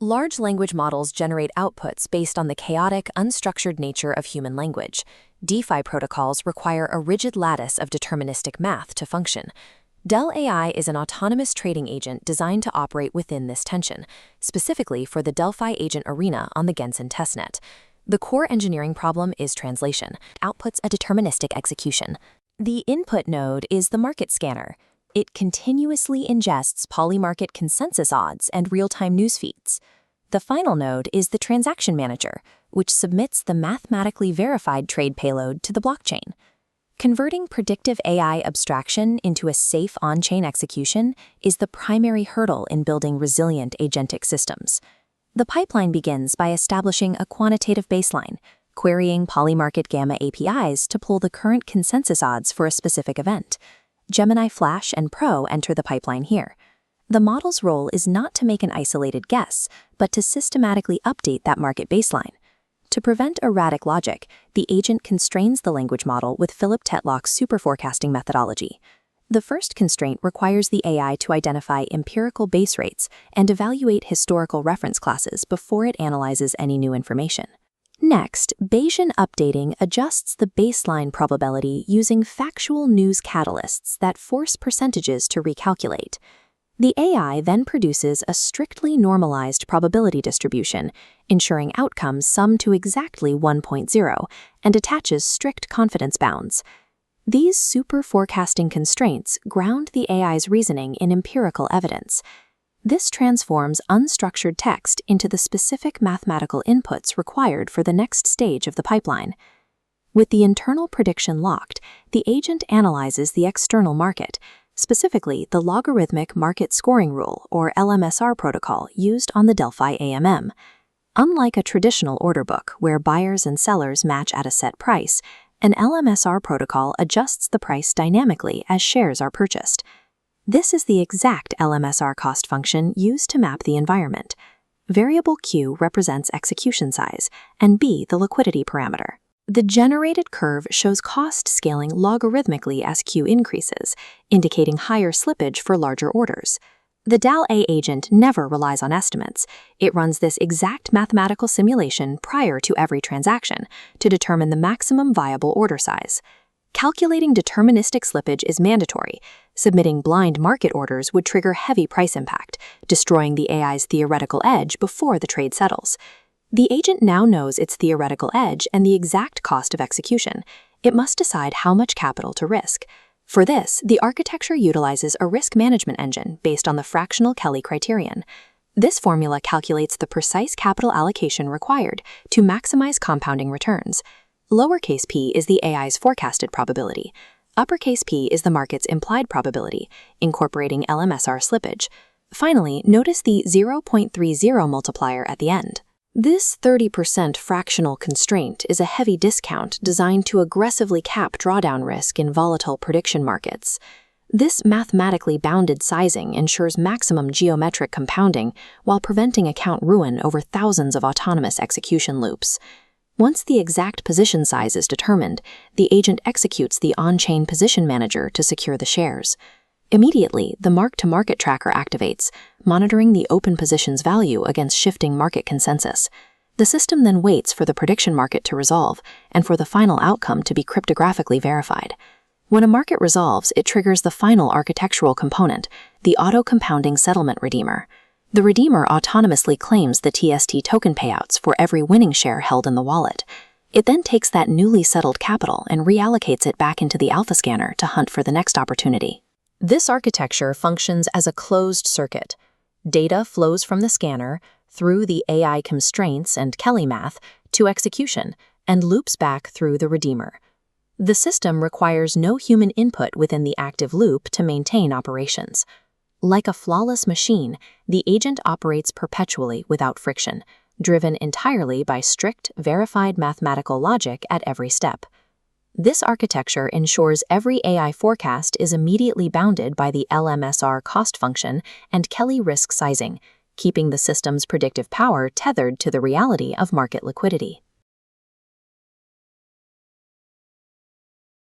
Large language models generate outputs based on the chaotic, unstructured nature of human language. DeFi protocols require a rigid lattice of deterministic math to function. Dell AI is an autonomous trading agent designed to operate within this tension, specifically for the Delphi Agent Arena on the Gensyn Testnet. The core engineering problem is translation, outputs a deterministic execution. The input node is the market scanner. It continuously ingests polymarket consensus odds and real-time news feeds. The final node is the transaction manager, which submits the mathematically verified trade payload to the blockchain. Converting predictive AI abstraction into a safe on-chain execution is the primary hurdle in building resilient agentic systems. The pipeline begins by establishing a quantitative baseline, querying polymarket gamma APIs to pull the current consensus odds for a specific event. Gemini Flash and Pro enter the pipeline here. The model's role is not to make an isolated guess, but to systematically update that market baseline. To prevent erratic logic, the agent constrains the language model with Philip Tetlock's superforecasting methodology. The first constraint requires the AI to identify empirical base rates and evaluate historical reference classes before it analyzes any new information. Next, Bayesian updating adjusts the baseline probability using factual news catalysts that force percentages to recalculate. The AI then produces a strictly normalized probability distribution, ensuring outcomes sum to exactly 1.0, and attaches strict confidence bounds. These superforecasting constraints ground the AI's reasoning in empirical evidence. This transforms unstructured text into the specific mathematical inputs required for the next stage of the pipeline. With the internal prediction locked, the agent analyzes the external market, specifically the Logarithmic Market Scoring Rule, or LMSR protocol used on the Delphi AMM. Unlike a traditional order book where buyers and sellers match at a set price, an LMSR protocol adjusts the price dynamically as shares are purchased. This is the exact LMSR cost function used to map the environment. Variable Q represents execution size, and B the liquidity parameter. The generated curve shows cost scaling logarithmically as Q increases, indicating higher slippage for larger orders. The DAL A agent never relies on estimates. It runs this exact mathematical simulation prior to every transaction to determine the maximum viable order size. Calculating deterministic slippage is mandatory. Submitting blind market orders would trigger heavy price impact, destroying the AI's theoretical edge before the trade settles. The agent now knows its theoretical edge and the exact cost of execution. It must decide how much capital to risk. For this, the architecture utilizes a risk management engine based on the fractional Kelly Criterion. This formula calculates the precise capital allocation required to maximize compounding returns. Lowercase p is the AI's forecasted probability. Uppercase p is the market's implied probability, incorporating LMSR slippage. Finally, notice the 0.30 multiplier at the end. This 30% fractional constraint is a heavy discount designed to aggressively cap drawdown risk in volatile prediction markets. This mathematically bounded sizing ensures maximum geometric compounding while preventing account ruin over thousands of autonomous execution loops. Once the exact position size is determined, the agent executes the on-chain position manager to secure the shares. Immediately, the mark-to-market tracker activates, monitoring the open position's value against shifting market consensus. The system then waits for the prediction market to resolve and for the final outcome to be cryptographically verified. When a market resolves, it triggers the final architectural component, the auto-compounding settlement redeemer. The redeemer autonomously claims the TST token payouts for every winning share held in the wallet. It then takes that newly settled capital and reallocates it back into the alpha scanner to hunt for the next opportunity. This architecture functions as a closed circuit. Data flows from the scanner through the AI constraints and Kelly math to execution and loops back through the redeemer. The system requires no human input within the active loop to maintain operations. Like a flawless machine, the agent operates perpetually without friction, driven entirely by strict, verified mathematical logic at every step. This architecture ensures every AI forecast is immediately bounded by the LMSR cost function and Kelly risk sizing, keeping the system's predictive power tethered to the reality of market liquidity.